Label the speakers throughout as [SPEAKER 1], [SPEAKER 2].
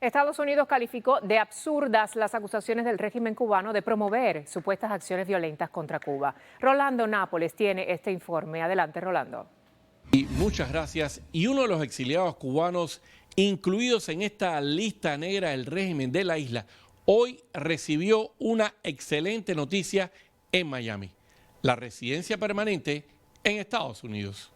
[SPEAKER 1] Estados Unidos calificó de absurdas las acusaciones del régimen cubano de promover supuestas acciones violentas contra Cuba. Rolando Nápoles tiene este informe. Adelante, Rolando.
[SPEAKER 2] Y muchas gracias. Y uno de los exiliados cubanos incluidos en esta lista negra del régimen de la isla hoy recibió una excelente noticia en Miami: la residencia permanente en Estados Unidos.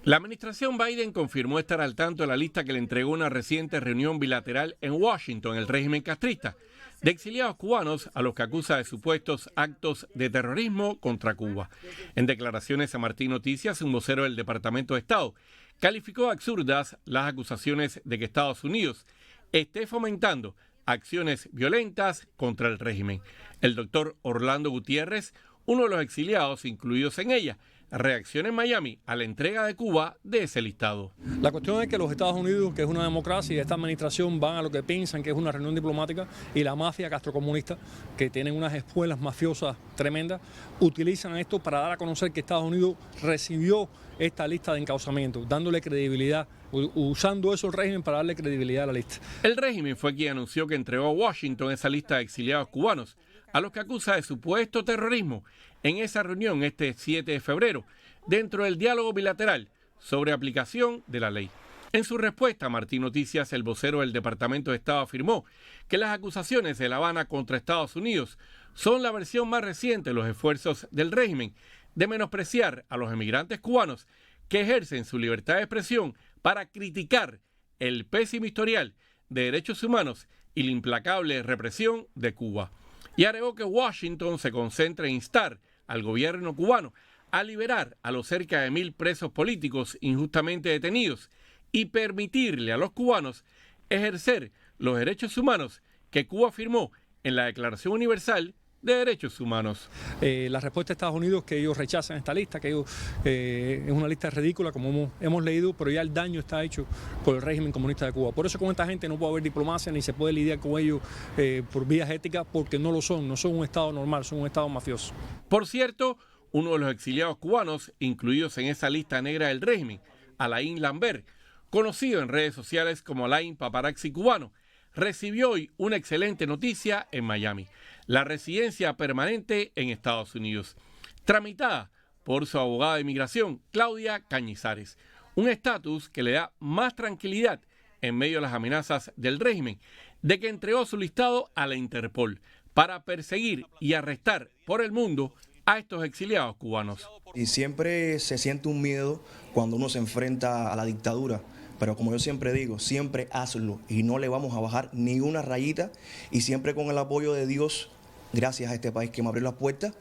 [SPEAKER 2] La administración Biden confirmó estar al tanto de la lista que le entregó una reciente reunión bilateral en Washington el régimen castrista, de exiliados cubanos a los que acusa de supuestos actos de terrorismo contra Cuba. En declaraciones a Martín Noticias, un vocero del Departamento de Estado calificó de absurdas las acusaciones de que Estados Unidos esté fomentando acciones violentas contra el régimen. El doctor Orlando Gutiérrez, uno de los exiliados incluidos en ella, reacciona en Miami a la entrega de Cuba de ese listado.
[SPEAKER 3] La cuestión es que los Estados Unidos, que es una democracia, y esta administración van a lo que piensan que es una reunión diplomática, y la mafia castrocomunista, que tienen unas espuelas mafiosas tremendas, utilizan esto para dar a conocer que Estados Unidos recibió esta lista de encauzamiento, dándole credibilidad, usando eso el régimen para darle credibilidad a la lista.
[SPEAKER 2] El régimen fue quien anunció que entregó a Washington esa lista de exiliados cubanos, a los que acusa de supuesto terrorismo en esa reunión este 7 de febrero, dentro del diálogo bilateral sobre aplicación de la ley. En su respuesta, Martín Noticias, el vocero del Departamento de Estado, afirmó que las acusaciones de La Habana contra Estados Unidos son la versión más reciente de los esfuerzos del régimen de menospreciar a los emigrantes cubanos que ejercen su libertad de expresión para criticar el pésimo historial de derechos humanos y la implacable represión de Cuba. Y agregó que Washington se concentra en instar al gobierno cubano a liberar a los cerca de 1.000 presos políticos injustamente detenidos y permitirle a los cubanos ejercer los derechos humanos que Cuba firmó en la Declaración Universal de Derechos Humanos.
[SPEAKER 3] La respuesta de Estados Unidos es que ellos rechazan esta lista, que ellos, es una lista ridícula, como hemos leído, pero ya el daño está hecho por el régimen comunista de Cuba. Por eso con esta gente no puede haber diplomacia ni se puede lidiar con ellos por vías éticas, porque no lo son, no son un Estado normal, son un Estado mafioso.
[SPEAKER 2] Por cierto, uno de los exiliados cubanos incluidos en esa lista negra del régimen, Alain Lambert, conocido en redes sociales como Alain Paparazzi cubano, recibió hoy una excelente noticia en Miami: la residencia permanente en Estados Unidos, tramitada por su abogada de inmigración, Claudia Cañizares, un estatus que le da más tranquilidad en medio de las amenazas del régimen de que entregó su listado a la Interpol para perseguir y arrestar por el mundo a estos exiliados cubanos.
[SPEAKER 4] Y siempre se siente un miedo cuando uno se enfrenta a la dictadura. Pero como yo siempre digo, siempre hazlo y no le vamos a bajar ni una rayita, y siempre con el apoyo de Dios, gracias a este país que me abrió las puertas,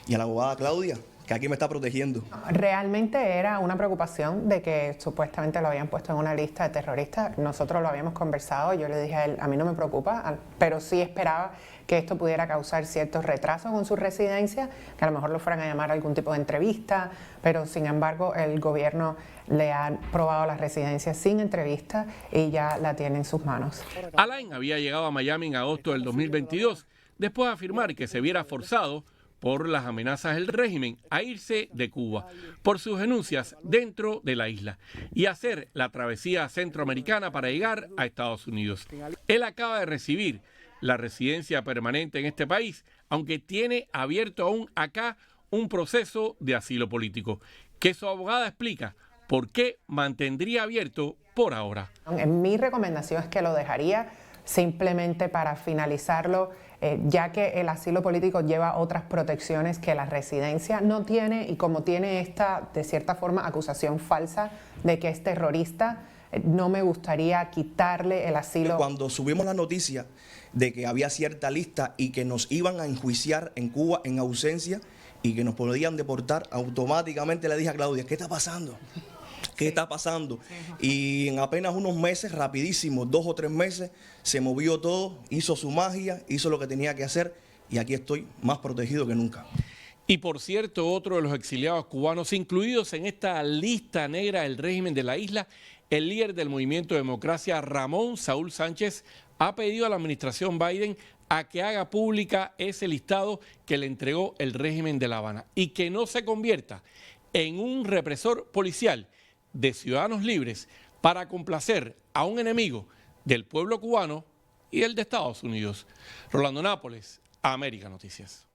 [SPEAKER 4] y a la abogada Claudia, que aquí me está protegiendo.
[SPEAKER 5] Realmente era una preocupación de que supuestamente lo habían puesto en una lista de terroristas. Nosotros lo habíamos conversado, yo le dije a él, a mí no me preocupa, pero sí esperaba que esto pudiera causar ciertos retrasos con su residencia, que a lo mejor lo fueran a llamar a algún tipo de entrevista, pero sin embargo el gobierno le ha aprobado la residencia sin entrevista y ya la tiene en sus manos.
[SPEAKER 2] Alain había llegado a Miami en agosto del 2022, después de afirmar que se viera forzado por las amenazas del régimen a irse de Cuba, por sus denuncias dentro de la isla y hacer la travesía centroamericana para llegar a Estados Unidos. Él acaba de recibir la residencia permanente en este país, aunque tiene abierto aún acá un proceso de asilo político, que su abogada explica por qué mantendría abierto por ahora.
[SPEAKER 5] Mi recomendación es que lo dejaría simplemente para finalizarlo, ya que el asilo político lleva otras protecciones que la residencia no tiene, y como tiene esta, de cierta forma, acusación falsa de que es terrorista, no me gustaría quitarle el asilo.
[SPEAKER 4] Cuando subimos la noticia de que había cierta lista y que nos iban a enjuiciar en Cuba en ausencia y que nos podían deportar, automáticamente le dije a Claudia, ¿qué está pasando? ¿Qué está pasando? Y en apenas unos meses, rapidísimo, 2 o 3 meses, se movió todo, hizo su magia, hizo lo que tenía que hacer, y aquí estoy más protegido que nunca.
[SPEAKER 2] Y por cierto, otro de los exiliados cubanos incluidos en esta lista negra del régimen de la isla, el líder del Movimiento de Democracia, Ramón Saúl Sánchez, ha pedido a la administración Biden a que haga pública ese listado que le entregó el régimen de La Habana y que no se convierta en un represor policial de ciudadanos libres para complacer a un enemigo del pueblo cubano y el de Estados Unidos. Rolando Nápoles, América Noticias.